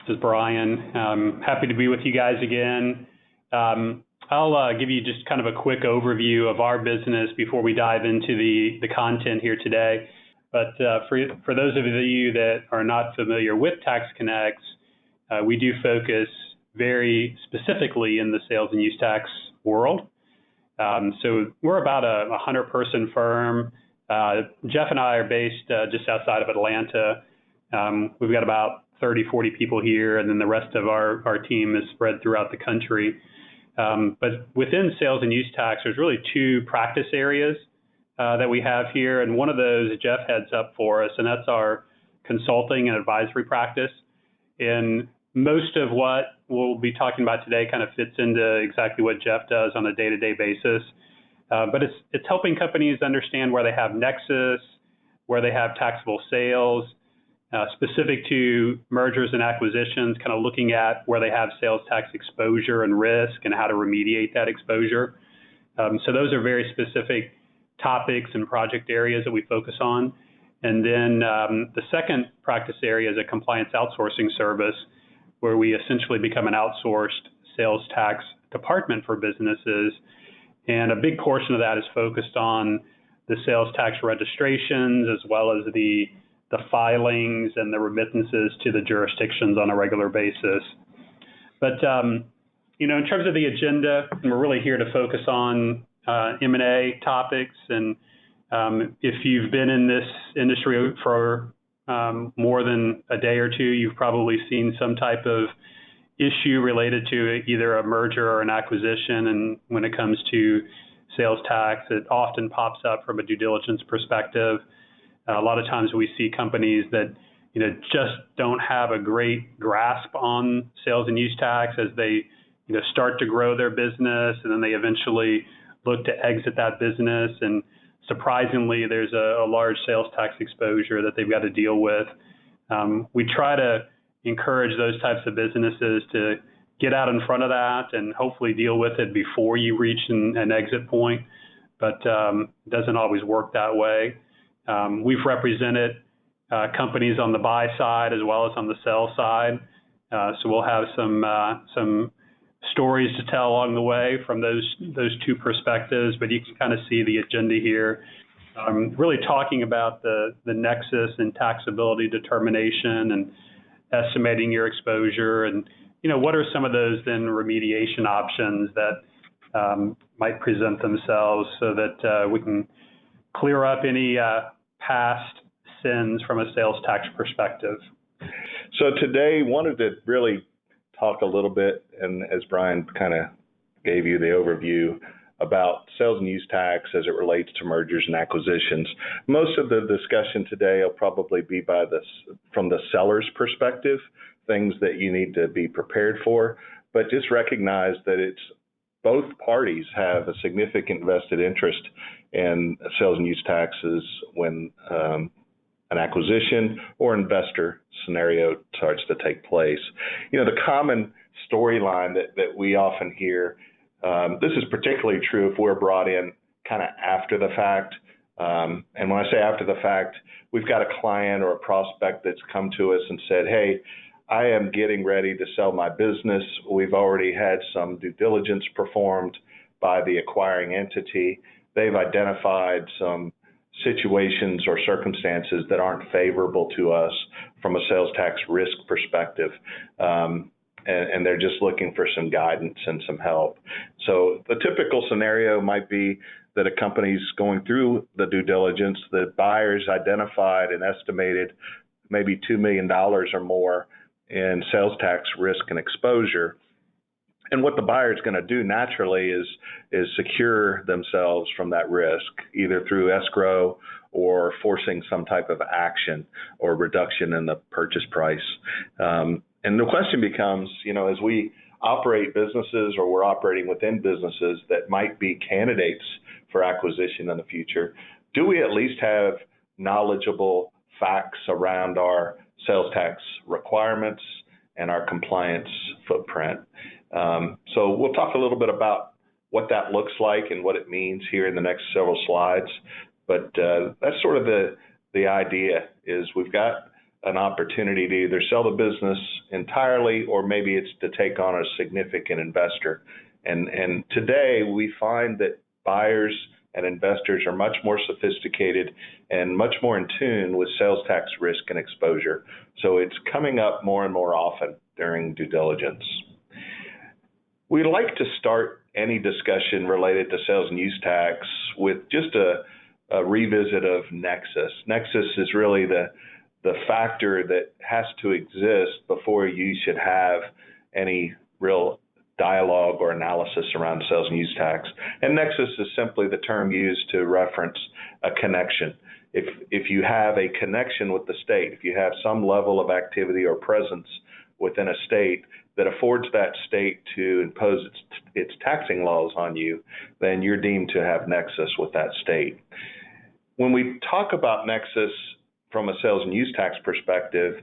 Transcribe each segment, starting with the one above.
This is Brian. Happy to be with you guys again. I'll give you just kind of a quick overview of our business before we dive into the content here today. But for those of you that are not familiar with TaxConnex, we do focus very specifically in the sales and use tax world. So we're about a 100-person firm. Jeff and I are based just outside of Atlanta. We've got about 30, 40 people here, and then the rest of our team is spread throughout the country. But within sales and use tax, there's really two practice areas that we have here, and one of those Jeff heads up for us, and that's our consulting and advisory practice. And most of what we'll be talking about today kind of fits into exactly what Jeff does on a day-to-day basis. But it's helping companies understand where they have nexus, where they have taxable sales, specific to mergers and acquisitions, kind of looking at where they have sales tax exposure and risk and how to remediate that exposure. So those are very specific topics and project areas that we focus on. And then the second practice area is a compliance outsourcing service, where we essentially become an outsourced sales tax department for businesses. And a big portion of that is focused on the sales tax registrations, as well as the filings and the remittances to the jurisdictions on a regular basis. But, in terms of the agenda, we're really here to focus on M&A topics. And if you've been in this industry for more than a day or two, you've probably seen some type of issue related to either a merger or an acquisition. And when it comes to sales tax, it often pops up from a due diligence perspective. A lot of times we see companies that just don't have a great grasp on sales and use tax as they start to grow their business, and then they eventually look to exit that business. And surprisingly, there's a large sales tax exposure that they've got to deal with. We try to encourage those types of businesses to get out in front of that and hopefully deal with it before you reach an exit point, but it doesn't always work that way. We've represented companies on the buy side as well as on the sell side, so we'll have some stories to tell along the way from those two perspectives. But you can kind of see the agenda here, really talking about the nexus and taxability determination and estimating your exposure, and what are some of those then remediation options that might present themselves so that we can clear up any past sins from a sales tax perspective. So today, wanted to really talk a little bit, and as Brian kind of gave you the overview, about sales and use tax as it relates to mergers and acquisitions. Most of the discussion today will probably be from the seller's perspective, things that you need to be prepared for, but just recognize that both parties have a significant vested interest in sales and use taxes when an acquisition or investor scenario starts to take place. The common storyline that we often hear, this is particularly true if we're brought in kind of after the fact. And when I say after the fact, we've got a client or a prospect that's come to us and said, hey, I am getting ready to sell my business. We've already had some due diligence performed by the acquiring entity. They've identified some situations or circumstances that aren't favorable to us from a sales tax risk perspective. And they're just looking for some guidance and some help. So the typical scenario might be that a company's going through the due diligence, the buyers identified and estimated maybe $2 million or more in sales tax risk and exposure. And what the buyer is going to do naturally is secure themselves from that risk, either through escrow or forcing some type of action or reduction in the purchase price. And the question becomes, as we operate businesses or we're operating within businesses that might be candidates for acquisition in the future, do we at least have knowledgeable facts around our sales tax requirements and our compliance footprint? So we'll talk a little bit about what that looks like and what it means here in the next several slides. But that's sort of the idea is we've got an opportunity to either sell the business entirely or maybe it's to take on a significant investor. And today we find that buyers and investors are much more sophisticated and much more in tune with sales tax risk and exposure. So it's coming up more and more often during due diligence. We like to start any discussion related to sales and use tax with just a revisit of nexus. Nexus is really the factor that has to exist before you should have any real dialogue or analysis around sales and use tax. And nexus is simply the term used to reference a connection. If you have a connection with the state, if you have some level of activity or presence within a state that affords that state to impose its taxing laws on you, then you're deemed to have nexus with that state. When we talk about nexus from a sales and use tax perspective,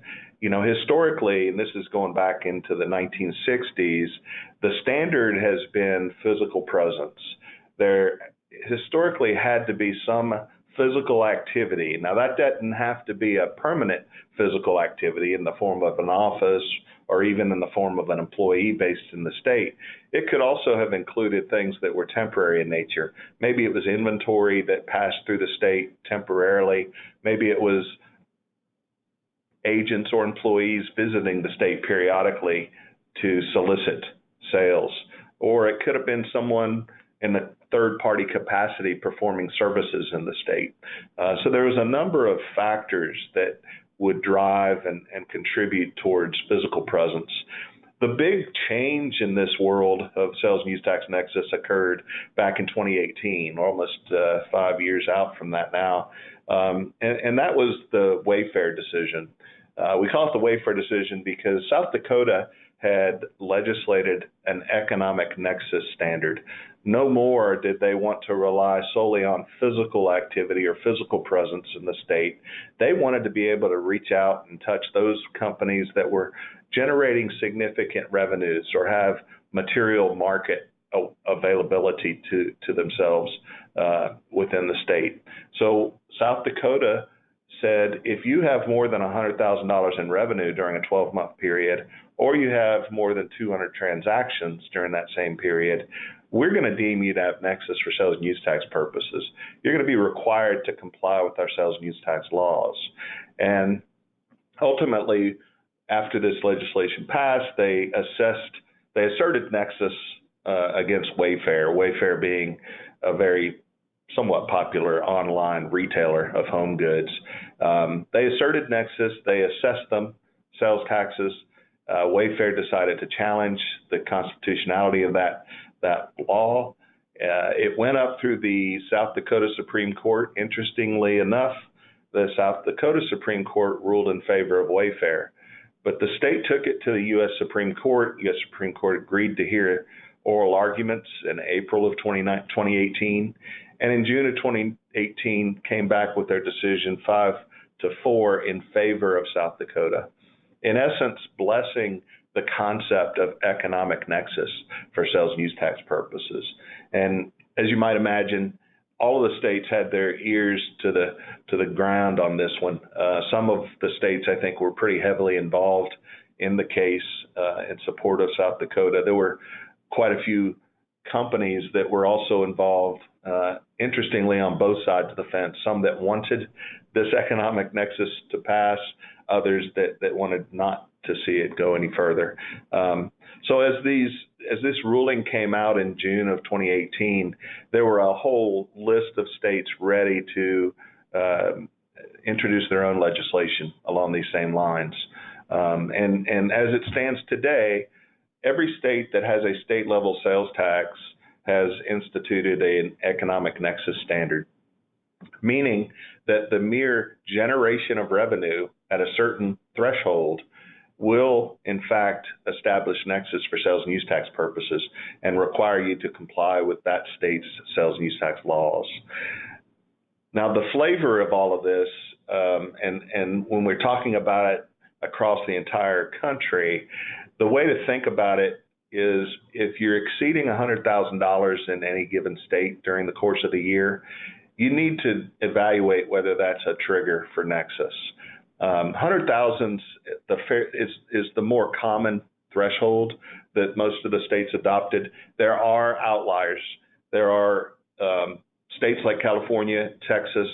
historically, and this is going back into the 1960s, the standard has been physical presence. There historically had to be some physical activity. Now, that doesn't have to be a permanent physical activity in the form of an office or even in the form of an employee based in the state. It could also have included things that were temporary in nature. Maybe it was inventory that passed through the state temporarily. Maybe it was agents or employees visiting the state periodically to solicit sales. Or it could have been someone in a third-party capacity performing services in the state. So there was a number of factors that would drive and contribute towards physical presence. The big change in this world of sales and use tax nexus occurred back in 2018, almost 5 years out from that now. And that was the Wayfair decision. We call it the Wayfair decision because South Dakota had legislated an economic nexus standard. No more did they want to rely solely on physical activity or physical presence in the state. They wanted to be able to reach out and touch those companies that were generating significant revenues or have material market availability to themselves within the state. So South Dakota said, if you have more than $100,000 in revenue during a 12-month period, or you have more than 200 transactions during that same period, we're going to deem you to have nexus for sales and use tax purposes. You're going to be required to comply with our sales and use tax laws. And ultimately, after this legislation passed, they asserted nexus against Wayfair, Wayfair being a very somewhat popular online retailer of home goods. They asserted nexus, they assessed them, sales taxes. Wayfair decided to challenge the constitutionality of that law. It went up through the South Dakota Supreme Court. Interestingly enough, the South Dakota Supreme Court ruled in favor of Wayfair. But the state took it to the U.S. Supreme Court. U.S. Supreme Court agreed to hear oral arguments in April of 2018. And in June of 2018, came back with their decision 5-4 in favor of South Dakota. In essence, blessing the concept of economic nexus for sales and use tax purposes. And as you might imagine, all of the states had their ears to the ground on this one. Some of the states, I think, were pretty heavily involved in the case in support of South Dakota. There were quite a few companies that were also involved, interestingly, on both sides of the fence. Some that wanted this economic nexus to pass, others that wanted not to see it go any further. So as this ruling came out in June of 2018, there were a whole list of states ready to introduce their own legislation along these same lines. And as it stands today, every state that has a state-level sales tax has instituted an economic nexus standard, meaning that the mere generation of revenue at a certain threshold will, in fact, establish nexus for sales and use tax purposes and require you to comply with that state's sales and use tax laws. Now, the flavor of all of this, and when we're talking about it across the entire country, the way to think about it is if you're exceeding $100,000 in any given state during the course of the year, you need to evaluate whether that's a trigger for nexus. 100,000 is the more common threshold that most of the states adopted. There are outliers. There are states like California, Texas,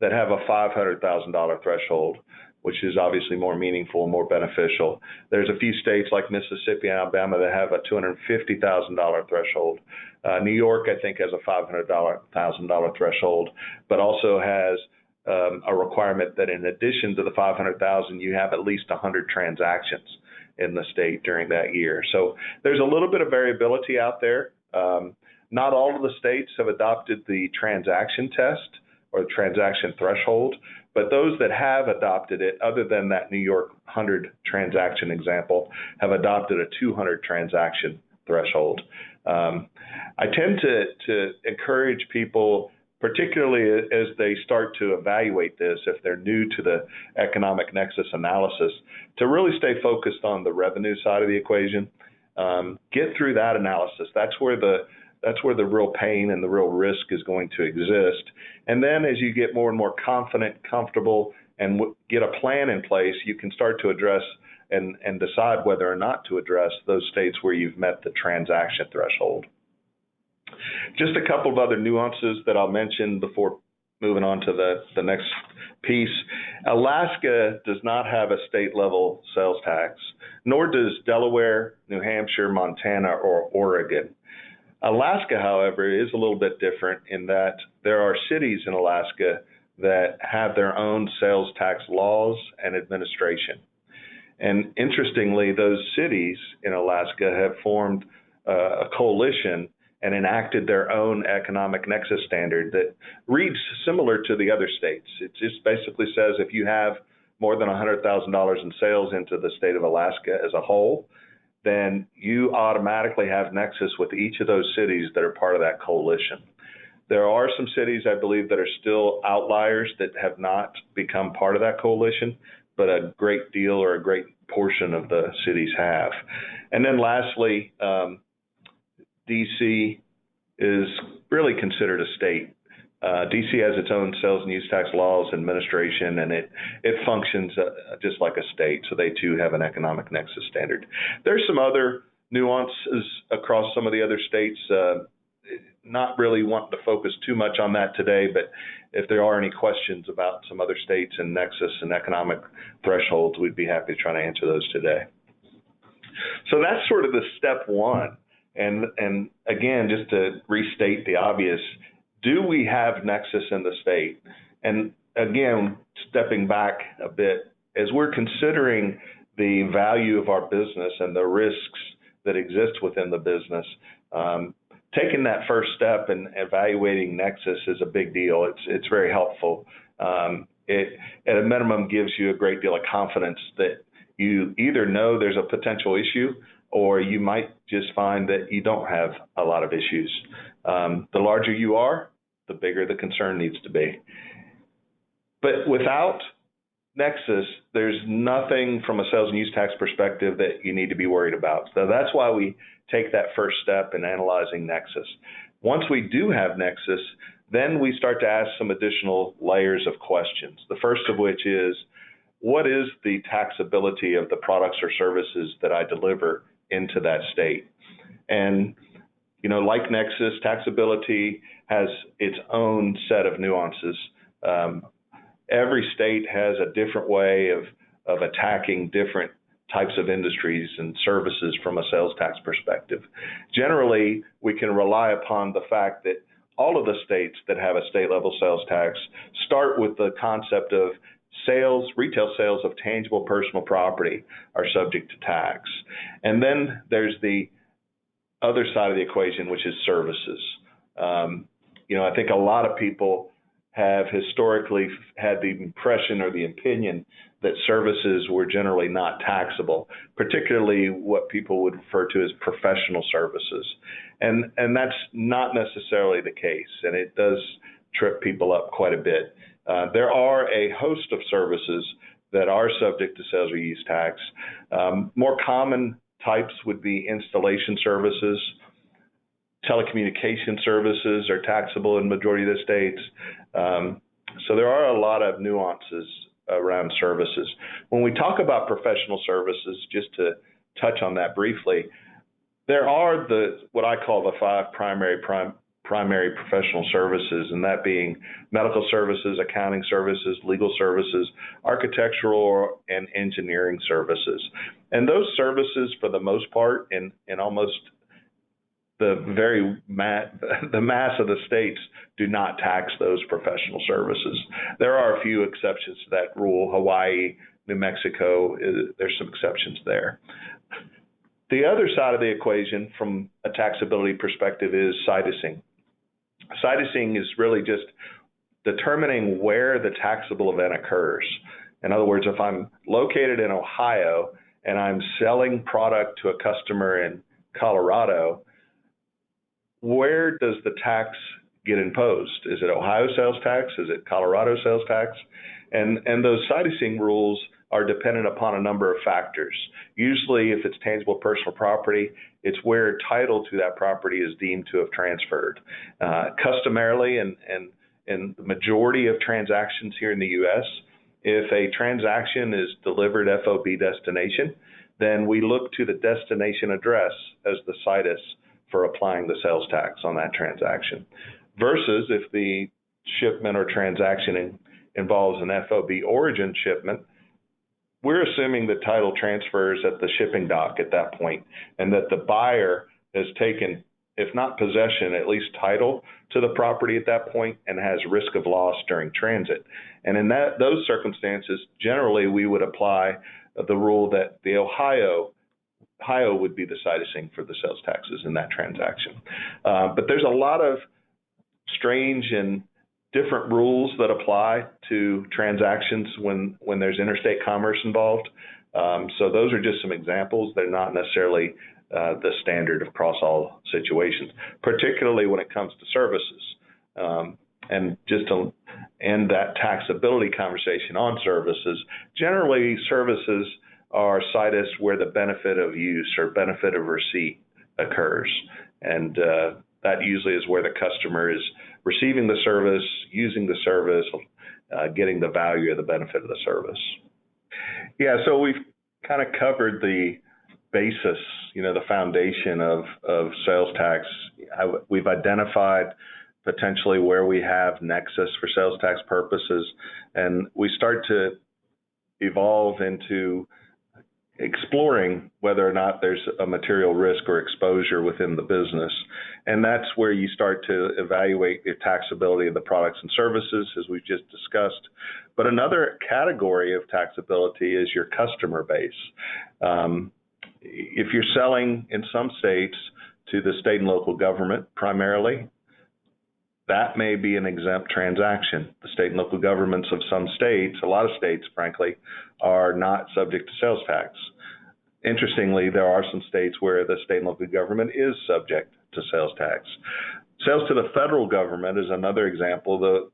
that have a $500,000 threshold, which is obviously more meaningful and more beneficial. There's a few states like Mississippi and Alabama that have a $250,000 threshold. New York, I think, has a $500,000 threshold, but also has a requirement that in addition to the 500,000, you have at least 100 transactions in the state during that year. So there's a little bit of variability out there. Not all of the states have adopted the transaction test or the transaction threshold, but those that have adopted it, other than that New York 100 transaction example, have adopted a 200 transaction threshold. I tend to encourage people, particularly as they start to evaluate this, if they're new to the economic nexus analysis, to really stay focused on the revenue side of the equation. Get through that analysis. That's where the real pain and the real risk is going to exist. And then as you get more and more confident, comfortable, and get a plan in place, you can start to address and decide whether or not to address those states where you've met the transaction threshold. Just a couple of other nuances that I'll mention before moving on to the next piece. Alaska does not have a state-level sales tax, nor does Delaware, New Hampshire, Montana, or Oregon. Alaska, however, is a little bit different in that there are cities in Alaska that have their own sales tax laws and administration. And interestingly, those cities in Alaska have formed a coalition and enacted their own economic nexus standard that reads similar to the other states. It just basically says if you have more than $100,000 in sales into the state of Alaska as a whole, then you automatically have nexus with each of those cities that are part of that coalition. There are some cities, I believe, that are still outliers that have not become part of that coalition, but a great deal or a great portion of the cities have. And then lastly, DC is really considered a state. DC has its own sales and use tax laws and administration, and it functions just like a state, so they too have an economic nexus standard. There's some other nuances across some of the other states, not really wanting to focus too much on that today, but if there are any questions about some other states and nexus and economic thresholds, we'd be happy to try to answer those today. So that's sort of the step one. And again, just to restate the obvious, do we have nexus in the state? And again, stepping back a bit, as we're considering the value of our business and the risks that exist within the business, taking that first step and evaluating nexus is a big deal. It's very helpful. It, at a minimum, gives you a great deal of confidence that you either know there's a potential issue or you might just find that you don't have a lot of issues. The larger you are, the bigger the concern needs to be. But without nexus, there's nothing from a sales and use tax perspective that you need to be worried about. So that's why we take that first step in analyzing nexus. Once we do have nexus, then we start to ask some additional layers of questions. The first of which is, what is the taxability of the products or services that I deliver into that state? And, you know, like nexus, taxability has its own set of nuances. Every state has a different way of attacking different types of industries and services from a sales tax perspective. Generally, we can rely upon the fact that all of the states that have a state-level sales tax start with the concept of sales, retail sales of tangible personal property are subject to tax. And then there's the other side of the equation, which is services. You know, I think a lot of people have historically had the impression or the opinion that services were generally not taxable, particularly what people would refer to as professional services. And that's not necessarily the case, and it does trip people up quite a bit. There are a host of services that are subject to sales or use tax. More common types would be installation services. Telecommunication services are taxable in majority of the states. So there are a lot of nuances around services. When we talk about professional services, just to touch on that briefly, there are what I call the five primary professional services, and that being medical services, accounting services, legal services, architectural and engineering services. And those services, for the most part, in almost the mass of the states, do not tax those professional services. There are a few exceptions to that rule. Hawaii, New Mexico, there's some exceptions there. The other side of the equation from a taxability perspective is situsing. Situsing is really just determining where the taxable event occurs. In other words, if I'm located in Ohio and I'm selling product to a customer in Colorado, where does the tax get imposed? Is it Ohio sales tax? Is it Colorado sales tax? And those situsing rules are dependent upon a number of factors. Usually, if it's tangible personal property, it's where title to that property is deemed to have transferred. Customarily, and the majority of transactions here in the U.S., if a transaction is delivered FOB destination, then we look to the destination address as the situs for applying the sales tax on that transaction. Versus if the shipment or transaction involves an FOB origin shipment, we're assuming the title transfers at the shipping dock at that point, and that the buyer has taken, if not possession, at least title to the property at that point and has risk of loss during transit. And in those circumstances, generally we would apply the rule that the Ohio would be the situsing for the sales taxes in that transaction. But there's a lot of strange and different rules that apply to transactions when there's interstate commerce involved. So those are just some examples. They're not necessarily the standard across all situations, particularly when it comes to services. And just to end that taxability conversation on services, generally services are situs where the benefit of use or benefit of receipt occurs. And that usually is where the customer is receiving the service, using the service, getting the value of the benefit of the service. Yeah, so we've kind of covered the basis, the foundation of sales tax. We've identified potentially where we have nexus for sales tax purposes, and we start to evolve into exploring whether or not there's a material risk or exposure within the business. And that's where you start to evaluate the taxability of the products and services, as we've just discussed. But another category of taxability is your customer base. If you're selling in some states to the state and local government primarily, that may be an exempt transaction. The state and local governments of some states, a lot of states, frankly, are not subject to sales tax. Interestingly, there are some states where the state and local government is subject to sales tax. Sales to the federal government is another example.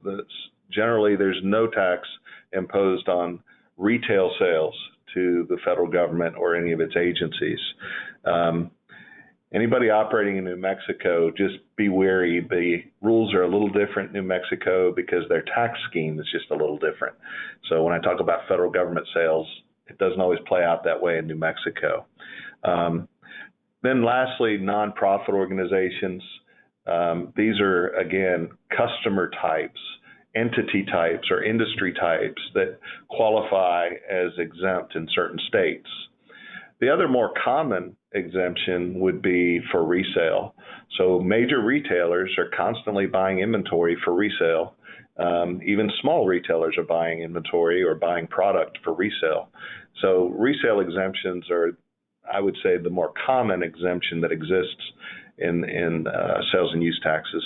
Generally, there's no tax imposed on retail sales to the federal government or any of its agencies. Anybody operating in New Mexico, just be wary. The rules are a little different in New Mexico because their tax scheme is just a little different. So when I talk about federal government sales, it doesn't always play out that way in New Mexico. Then lastly, nonprofit organizations. These are, again, customer types, entity types, or industry types that qualify as exempt in certain states. The other more common exemption would be for resale. So major retailers are constantly buying inventory for resale. Even small retailers are buying inventory or buying product for resale. So resale exemptions are, I would say, the more common exemption that exists in sales and use taxes.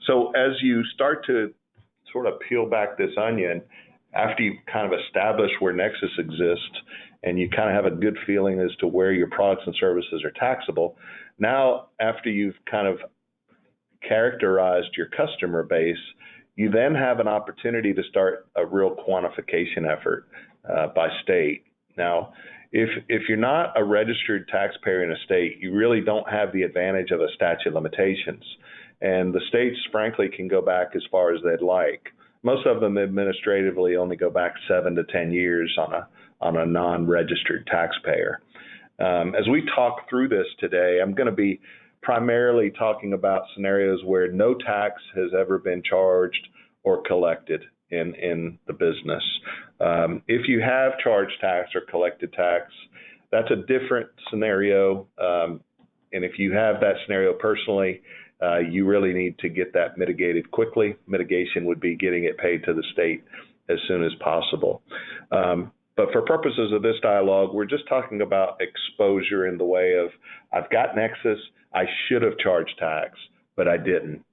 So as you start to sort of peel back this onion, after you kind of establish where nexus exists, and you kind of have a good feeling as to where your products and services are taxable, now after you've kind of characterized your customer base, you then have an opportunity to start a real quantification effort by state. Now, if you're not a registered taxpayer in a state, you really don't have the advantage of a statute of limitations. And the states, frankly, can go back as far as they'd like. Most of them administratively only go back 7 to 10 years on a non-registered taxpayer. As we talk through this today, I'm going to be primarily talking about scenarios where no tax has ever been charged or collected in the business. If you have charged tax or collected tax, that's a different scenario. And if you have that scenario personally, you really need to get that mitigated quickly. Mitigation would be getting it paid to the state as soon as possible. But for purposes of this dialogue, we're just talking about exposure in the way of, I've got Nexus, I should have charged tax, but I didn't.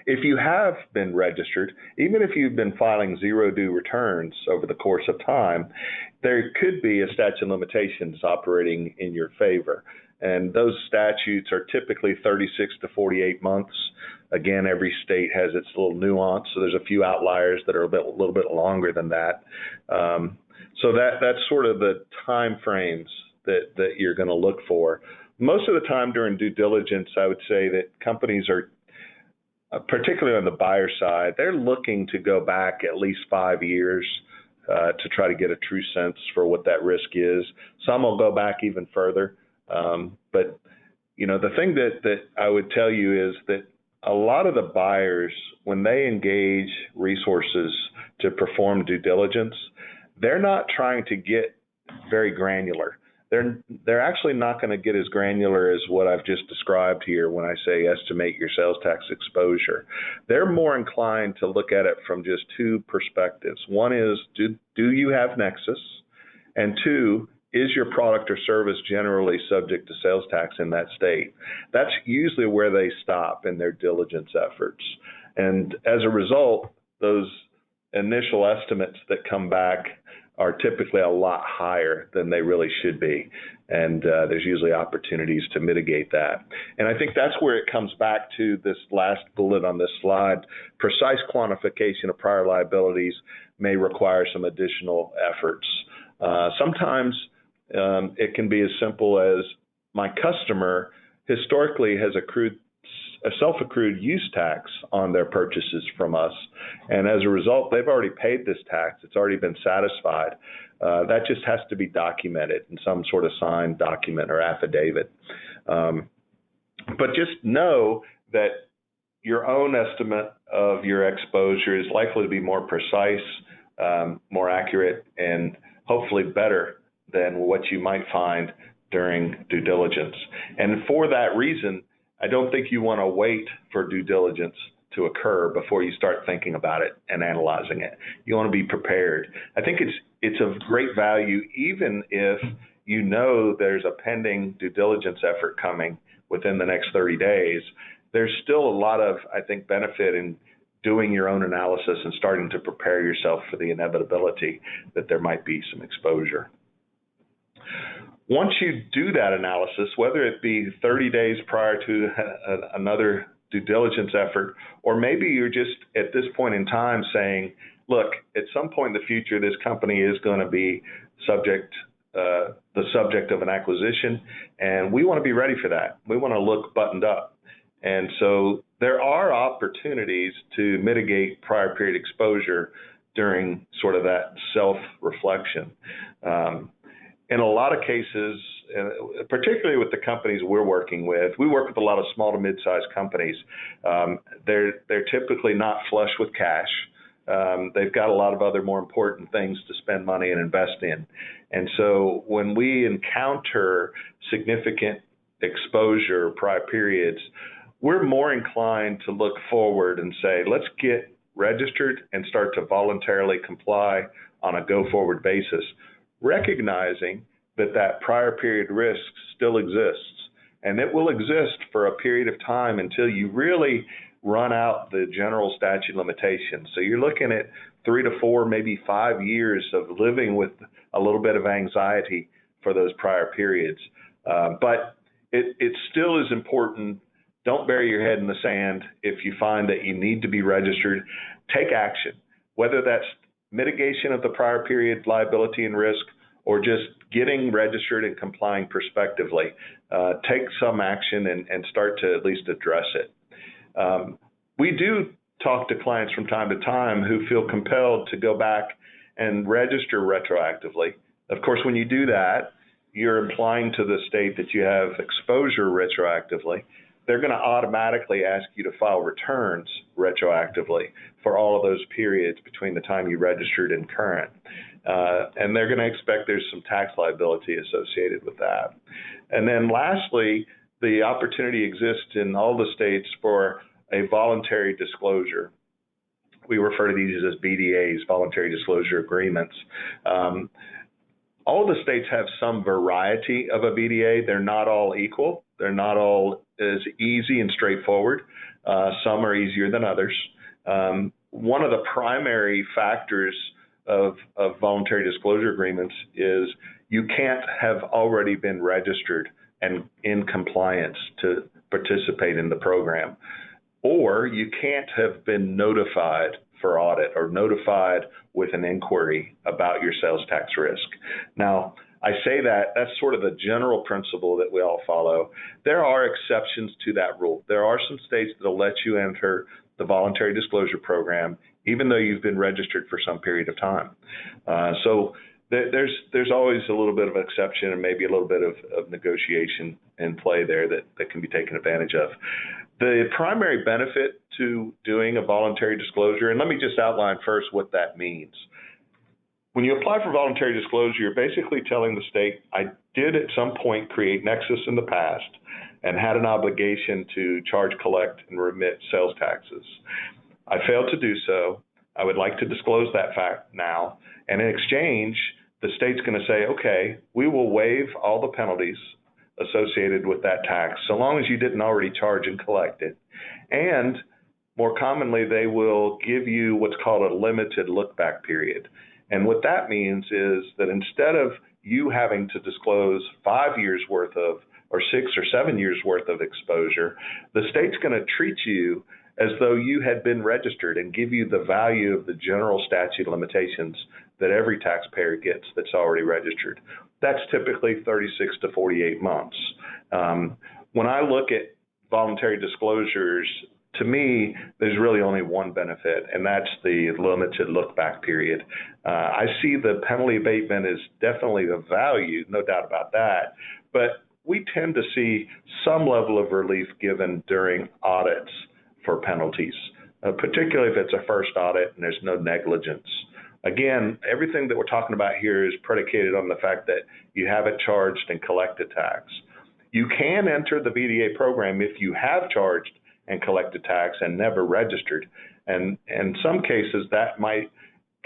If you have been registered, even if you've been filing zero due returns over the course of time, there could be a statute of limitations operating in your favor. And those statutes are typically 36 to 48 months. Again, every state has its little nuance, so there's a few outliers that are a little bit longer than that. So that's sort of the time frames that you're going to look for. Most of the time during due diligence, I would say that companies are, particularly on the buyer side, they're looking to go back at least 5 years to try to get a true sense for what that risk is. Some will go back even further. But, you know, the thing that I would tell you is that a lot of the buyers, when they engage resources to perform due diligence, they're not trying to get very granular. They're actually not going to get as granular as what I've just described here when I say estimate your sales tax exposure. They're more inclined to look at it from just two perspectives. One is, do you have Nexus? And two, is your product or service generally subject to sales tax in that state? That's usually where they stop in their diligence efforts. And as a result, those initial estimates that come back are typically a lot higher than they really should be. And there's usually opportunities to mitigate that. And I think that's where it comes back to this last bullet on this slide. Precise quantification of prior liabilities may require some additional efforts. Sometimes it can be as simple as, my customer historically has accrued a self-accrued use tax on their purchases from us. And as a result, they've already paid this tax. It's already been satisfied. That just has to be documented in some sort of signed document or affidavit. But just know that your own estimate of your exposure is likely to be more precise, more accurate, and hopefully better than what you might find during due diligence. And for that reason, I don't think you want to wait for due diligence to occur before you start thinking about it and analyzing it. You want to be prepared. I think it's of great value, even if you know there's a pending due diligence effort coming within the next 30 days. There's still a lot of, I think, benefit in doing your own analysis and starting to prepare yourself for the inevitability that there might be some exposure. Once you do that analysis, whether it be 30 days prior to another due diligence effort, or maybe you're just at this point in time saying, look, at some point in the future, this company is going to be the subject of an acquisition, and we want to be ready for that. We want to look buttoned up. And so there are opportunities to mitigate prior period exposure during sort of that self-reflection. In a lot of cases, particularly with the companies we're working with, we work with a lot of small to mid-sized companies. They're typically not flush with cash. They've got a lot of other more important things to spend money and invest in. And so when we encounter significant exposure prior periods, we're more inclined to look forward and say, let's get registered and start to voluntarily comply on a go-forward basis, recognizing that that prior period risk still exists. And it will exist for a period of time until you really run out the general statute of limitations. So you're looking at 3 to 4, maybe 5 years of living with a little bit of anxiety for those prior periods. But it still is important. Don't bury your head in the sand. If you find that you need to be registered, take action, whether that's mitigation of the prior period liability and risk, or just getting registered and complying prospectively. Take some action and start to at least address it. We do talk to clients from time to time who feel compelled to go back and register retroactively. Of course, when you do that, you're implying to the state that you have exposure retroactively. They're going to automatically ask you to file returns retroactively for all of those periods between the time you registered and current. And they're going to expect there's some tax liability associated with that. And then lastly, the opportunity exists in all the states for a voluntary disclosure. We refer to these as BDAs, voluntary disclosure agreements. All the states have some variety of a BDA. They're not all equal. They're not all as easy and straightforward. Some are easier than others. One of the primary factors of voluntary disclosure agreements is you can't have already been registered and in compliance to participate in the program, or you can't have been notified for audit or notified with an inquiry about your sales tax risk. Now, I say that's sort of the general principle that we all follow. There are exceptions to that rule. There are some states that will let you enter the voluntary disclosure program, even though you've been registered for some period of time. So there's always a little bit of an exception and maybe a little bit of negotiation in play there that can be taken advantage of. The primary benefit to doing a voluntary disclosure, and let me just outline first what that means. When you apply for voluntary disclosure, you're basically telling the state, I did at some point create nexus in the past and had an obligation to charge, collect, and remit sales taxes. I failed to do so. I would like to disclose that fact now. And in exchange, the state's going to say, okay, we will waive all the penalties associated with that tax, so long as you didn't already charge and collect it. And more commonly, they will give you what's called a limited look-back period. And what that means is that instead of you having to disclose 5 years worth of, or 6 or 7 years worth of exposure, the state's going to treat you as though you had been registered and give you the value of the general statute of limitations that every taxpayer gets that's already registered. That's typically 36 to 48 months. When I look at voluntary disclosures, to me, there's really only one benefit, and that's the limited look-back period. I see the penalty abatement as definitely a value, no doubt about that, but we tend to see some level of relief given during audits for penalties, particularly if it's a first audit and there's no negligence. Again, everything that we're talking about here is predicated on the fact that you haven't charged and collected tax. You can enter the VDA program if you have charged and collected tax and never registered. And in some cases, that might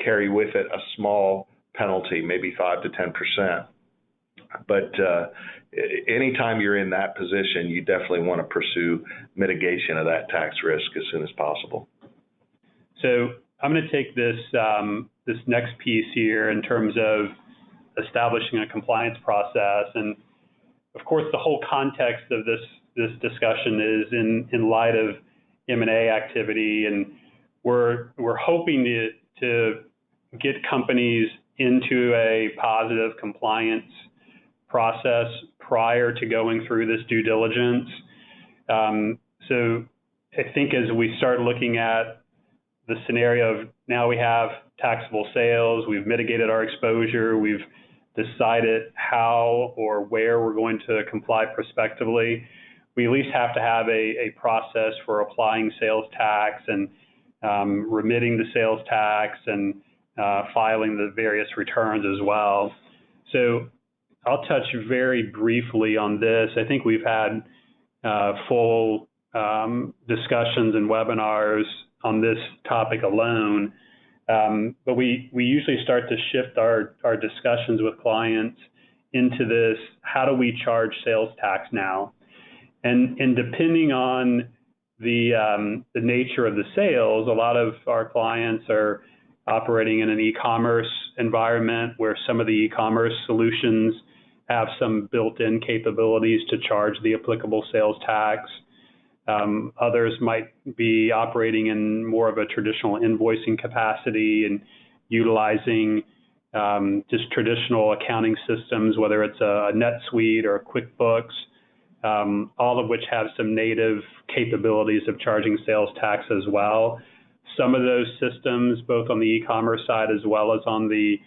carry with it a small penalty, maybe 5 to 10%. But anytime you're in that position, you definitely want to pursue mitigation of that tax risk as soon as possible. So I'm going to take this next piece here in terms of establishing a compliance process. And of course, the whole context of this discussion is in light of M&A activity, and we're hoping to get companies into a positive compliance process prior to going through this due diligence. So I think as we start looking at the scenario of now we have taxable sales, we've mitigated our exposure, we've decided how or where we're going to comply prospectively, we at least have to have a process for applying sales tax and remitting the sales tax and filing the various returns as well. So I'll touch very briefly on this. I think we've had full discussions and webinars on this topic alone, but we usually start to shift our discussions with clients into this, how do we charge sales tax now? And depending on the nature of the sales, a lot of our clients are operating in an e-commerce environment where some of the e-commerce solutions have some built-in capabilities to charge the applicable sales tax. Others might be operating in more of a traditional invoicing capacity and utilizing just traditional accounting systems, whether it's a NetSuite or a QuickBooks, all of which have some native capabilities of charging sales tax as well. Some of those systems, both on the e-commerce side as well as on the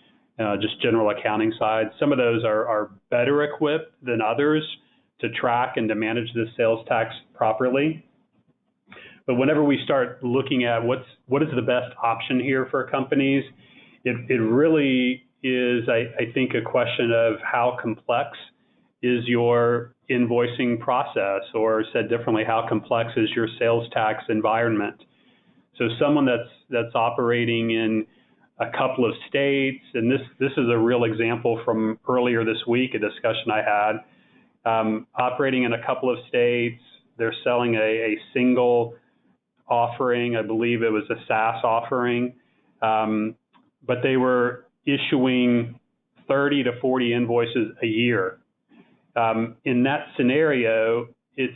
just general accounting side, some of those are better equipped than others to track and to manage the sales tax properly. But whenever we start looking at what is the best option here for companies, it really is, I think, a question of how complex is your invoicing process, or said differently, how complex is your sales tax environment? So someone that's operating in a couple of states, and this is a real example from earlier this week, a discussion I had, operating in a couple of states, they're selling a single offering, I believe it was a SaaS offering, but they were issuing 30 to 40 invoices a year. In that scenario, it's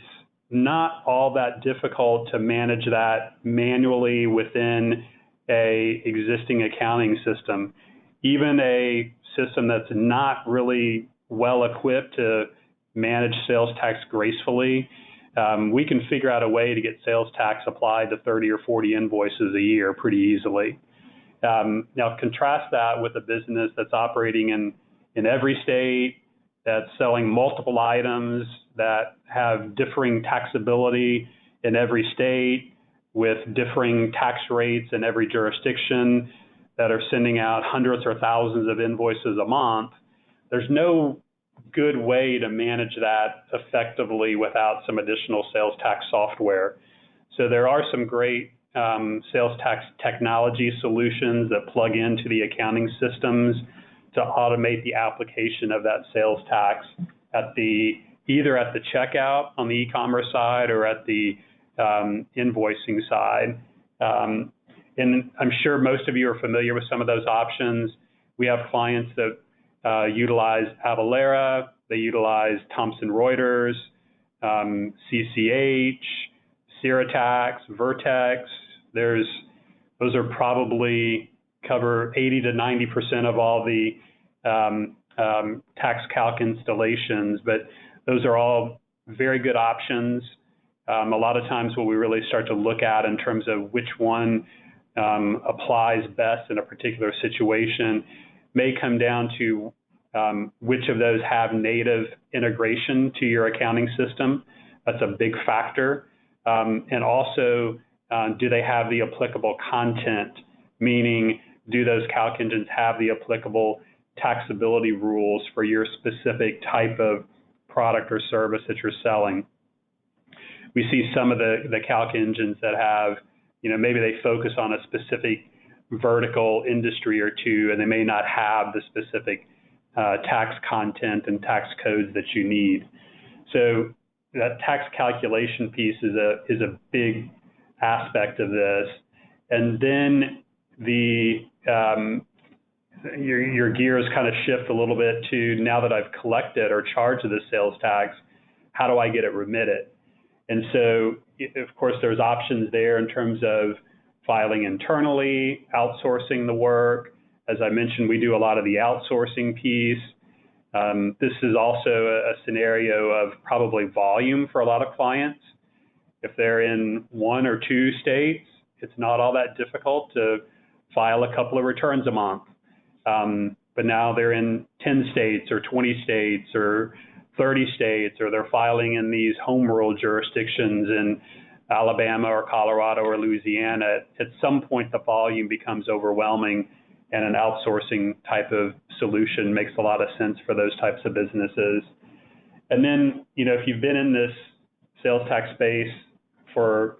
not all that difficult to manage that manually within a existing accounting system. Even a system that's not really well equipped to manage sales tax gracefully, we can figure out a way to get sales tax applied to 30 or 40 invoices a year pretty easily. Now contrast that with a business that's operating in every state, that's selling multiple items, that have differing taxability in every state, with differing tax rates in every jurisdiction, that are sending out hundreds or thousands of invoices a month. There's no good way to manage that effectively without some additional sales tax software. So there are some great sales tax technology solutions that plug into the accounting systems to automate the application of that sales tax either at the checkout on the e-commerce side or at the invoicing side. And I'm sure most of you are familiar with some of those options. We have clients that utilize Avalara, they utilize Thomson Reuters, CCH, Ciratax, Vertex. Those are probably cover 80 to 90% of all the tax calc installations, but those are all very good options. A lot of times what we really start to look at in terms of which one applies best in a particular situation may come down to which of those have native integration to your accounting system. That's a big factor. And also, do they have the applicable content? Meaning, do those calc engines have the applicable taxability rules for your specific type of product or service that you're selling? We see some of the calc engines that have, maybe they focus on a specific vertical industry or two, and they may not have the specific tax content and tax codes that you need. So that tax calculation piece is a big aspect of this. And then your gears kind of shift a little bit to, now that I've collected or charged the sales tax, how do I get it remitted? And so, of course, there's options there in terms of filing internally, outsourcing the work. As I mentioned, we do a lot of the outsourcing piece. This is also a scenario of probably volume for a lot of clients. If they're in one or two states, it's not all that difficult to file a couple of returns a month. But now they're in 10 states or 20 states or 30 states, or they're filing in these home rule jurisdictions in Alabama or Colorado or Louisiana. At some point, the volume becomes overwhelming, and an outsourcing type of solution makes a lot of sense for those types of businesses. And then, if you've been in this sales tax space for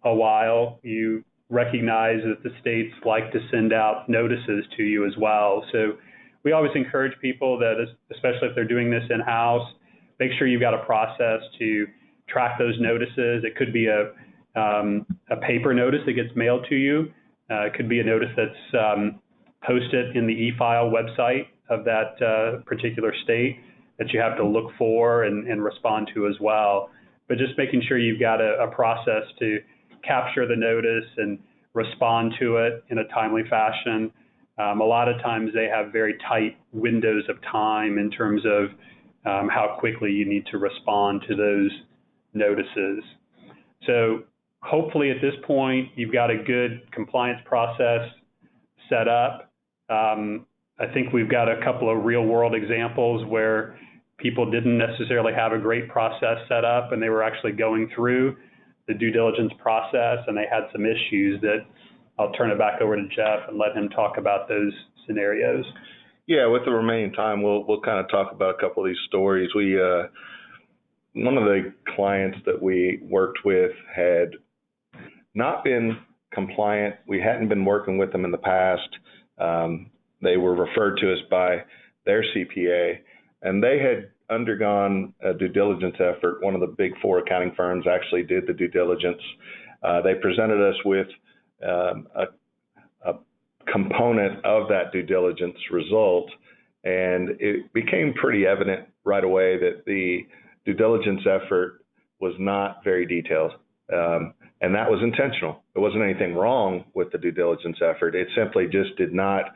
a while, you recognize that the states like to send out notices to you as well. So we always encourage people that, especially if they're doing this in-house, make sure you've got a process to track those notices. It could be a paper notice that gets mailed to you. It could be a notice that's posted in the e-file website of that particular state that you have to look for and respond to as well. But just making sure you've got a process to capture the notice and respond to it in a timely fashion. A lot of times they have very tight windows of time in terms of how quickly you need to respond to those notices. So hopefully at this point, you've got a good compliance process set up. I think we've got a couple of real world examples where people didn't necessarily have a great process set up and they were actually going through the due diligence process and they had some issues that I'll turn it back over to Jeff and let him talk about those scenarios. Yeah, with the remaining time, we'll kind of talk about a couple of these stories. One of the clients that we worked with had not been compliant. We hadn't been working with them in the past. They were referred to us by their CPA, and they had undergone a due diligence effort. One of the big four accounting firms actually did the due diligence. They presented us with a component of that due diligence result, and it became pretty evident right away that the due diligence effort was not very detailed. And that was intentional. There wasn't anything wrong with the due diligence effort. It simply just did not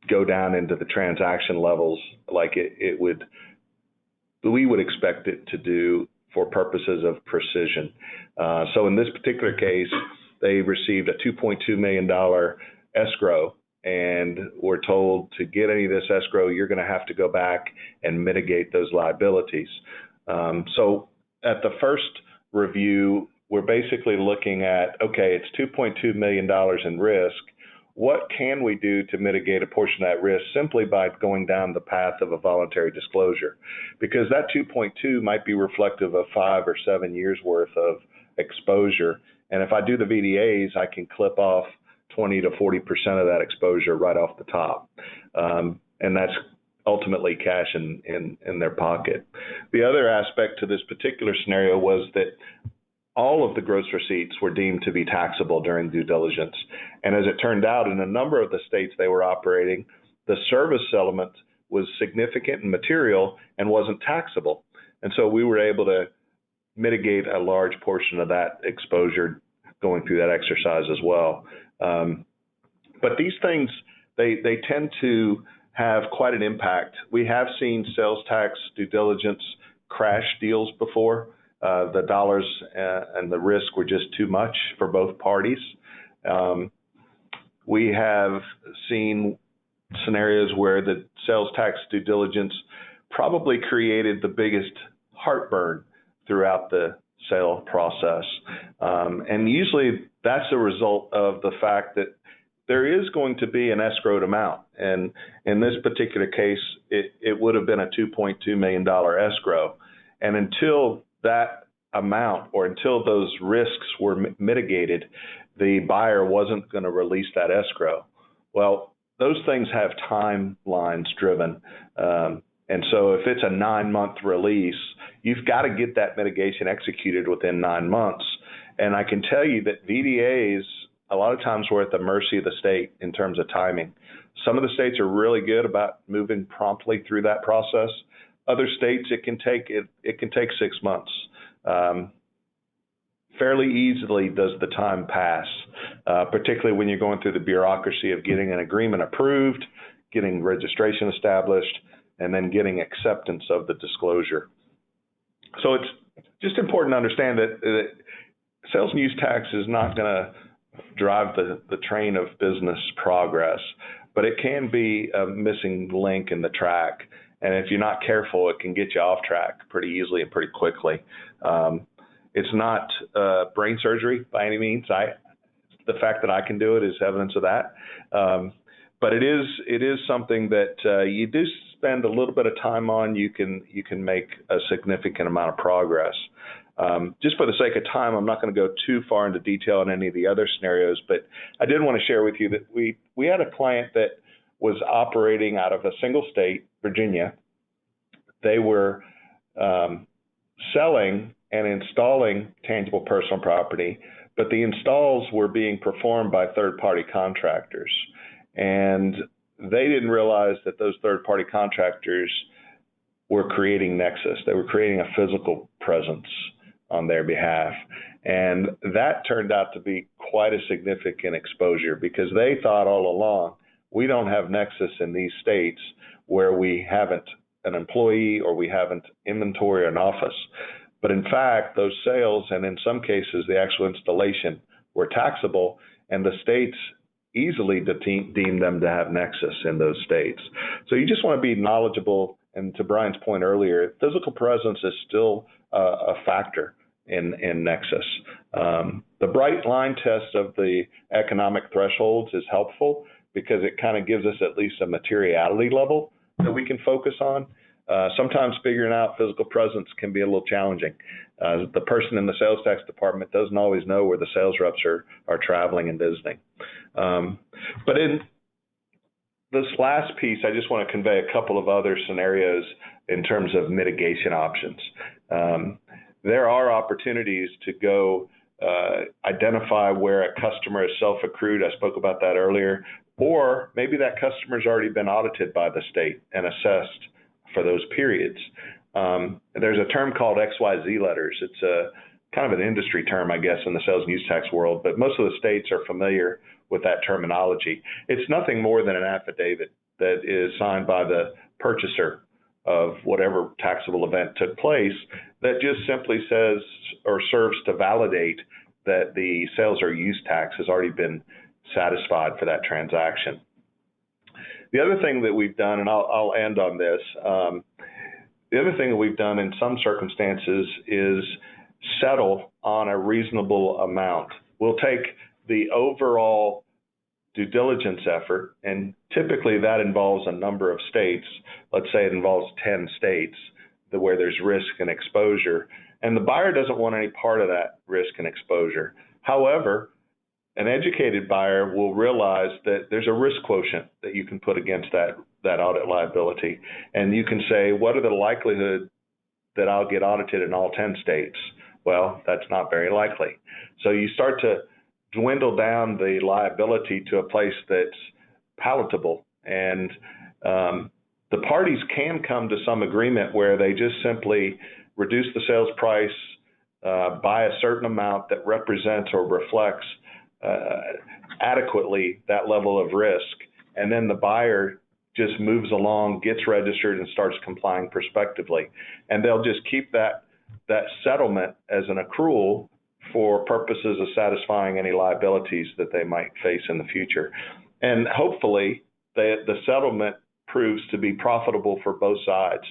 go down into the transaction levels like we would expect it to do for purposes of precision. So in this particular case, they received a $2.2 million escrow and were told to get any of this escrow, you're going to have to go back and mitigate those liabilities. So at the first review, we're basically looking at, okay, it's $2.2 million in risk. What can we do to mitigate a portion of that risk simply by going down the path of a voluntary disclosure? Because that 2.2 might be reflective of 5 or 7 years worth of exposure. And if I do the VDAs, I can clip off 20 to 40% of that exposure right off the top. And that's ultimately cash in their pocket. The other aspect to this particular scenario was that all of the gross receipts were deemed to be taxable during due diligence. And as it turned out, in a number of the states they were operating, the service element was significant and material and wasn't taxable. And so we were able to mitigate a large portion of that exposure going through that exercise as well. But these things, they tend to have quite an impact. We have seen sales tax due diligence crash deals before. The dollars and the risk were just too much for both parties. We have seen scenarios where the sales tax due diligence probably created the biggest heartburn throughout the sale process. And usually that's a result of the fact that there is going to be an escrowed amount. And in this particular case, it would have been a $2.2 million escrow. And until that amount or until those risks were mitigated, the buyer wasn't going to release that escrow. Well, those things have timelines driven. And so if it's a 9-month release, you've got to get that mitigation executed within 9 months. And I can tell you that VDAs, a lot of times we're at the mercy of the state in terms of timing. Some of the states are really good about moving promptly through that process. Other states, it can take 6 months. Fairly easily does the time pass, particularly when you're going through the bureaucracy of getting an agreement approved, getting registration established, and then getting acceptance of the disclosure. So it's just important to understand that sales and use tax is not going to drive the train of business progress, but it can be a missing link in the track. And if you're not careful, it can get you off track pretty easily and pretty quickly. It's not brain surgery by any means. The fact that I can do it is evidence of that. But it is something that you do spend a little bit of time on. You can make a significant amount of progress. Just for the sake of time, I'm not going to go too far into detail on any of the other scenarios, but I did want to share with you that we had a client that was operating out of a single state, Virginia. They were selling and installing tangible personal property, but the installs were being performed by third-party contractors. And they didn't realize that those third-party contractors were creating nexus. They were creating a physical presence on their behalf. And that turned out to be quite a significant exposure because they thought all along, we don't have nexus in these states where we haven't an employee or we haven't inventory or an office. But in fact, those sales, and in some cases the actual installation, were taxable, and the states easily deem them to have nexus in those states. So you just want to be knowledgeable. And to Brian's point earlier, physical presence is still a factor in nexus. The bright line test of the economic thresholds is helpful because it kind of gives us at least a materiality level that we can focus on. Sometimes figuring out physical presence can be a little challenging. The person in the sales tax department doesn't always know where the sales reps are traveling and visiting. But in this last piece, I just want to convey a couple of other scenarios in terms of mitigation options. There are opportunities to go identify where a customer is self-accrued. I spoke about that earlier. Or maybe that customer's already been audited by the state and assessed for those periods. There's a term called XYZ letters. It's a kind of an industry term, I guess, in the sales and use tax world, but most of the states are familiar with that terminology. It's nothing more than an affidavit that is signed by the purchaser of whatever taxable event took place that just simply says or serves to validate that the sales or use tax has already been satisfied for that transaction. The other thing that we've done, and I'll end on this, the other thing that we've done in some circumstances is settle on a reasonable amount. We'll take the overall due diligence effort, and typically that involves a number of states. Let's say it involves 10 states where there's risk and exposure, and the buyer doesn't want any part of that risk and exposure. However, an educated buyer will realize that there's a risk quotient that you can put against that audit liability. And you can say, what are the likelihood that I'll get audited in all 10 states? Well, that's not very likely. So you start to dwindle down the liability to a place that's palatable. And the parties can come to some agreement where they just simply reduce the sales price by a certain amount that represents or reflects adequately that level of risk, and then the buyer just moves along, gets registered, and starts complying prospectively. And they'll just keep that settlement as an accrual for purposes of satisfying any liabilities that they might face in the future. And hopefully the settlement proves to be profitable for both sides.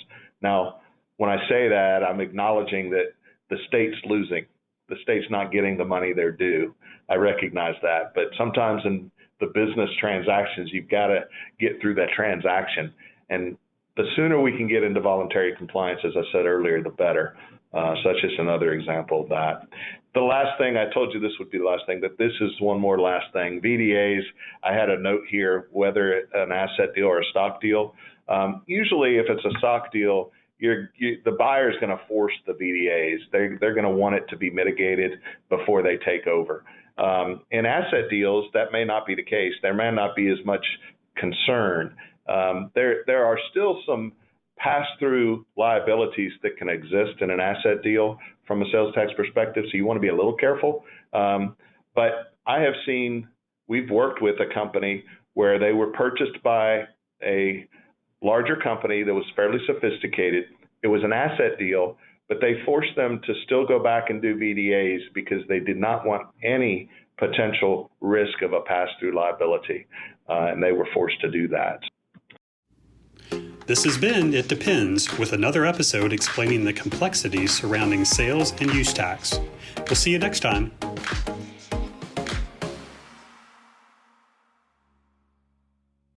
Now, when I say that, I'm acknowledging that the state's losing. The state's not getting the money they're due. I recognize that, but sometimes in the business transactions, you've got to get through that transaction. And the sooner we can get into voluntary compliance, as I said earlier, the better. So that's just another example of that. The last thing, I told you this would be the last thing, but this is one more last thing. VDAs, I had a note here, whether an asset deal or a stock deal. Usually if it's a stock deal, the buyer is going to force the VDAs. They're going to want it to be mitigated before they take over. In asset deals, that may not be the case. There may not be as much concern. There are still some pass-through liabilities that can exist in an asset deal from a sales tax perspective, so you want to be a little careful. But I have seen, we've worked with a company where they were purchased by a larger company that was fairly sophisticated. It was an asset deal, but they forced them to still go back and do VDAs because they did not want any potential risk of a pass-through liability, and they were forced to do that. This has been It Depends, with another episode explaining the complexities surrounding sales and use tax. We'll see you next time.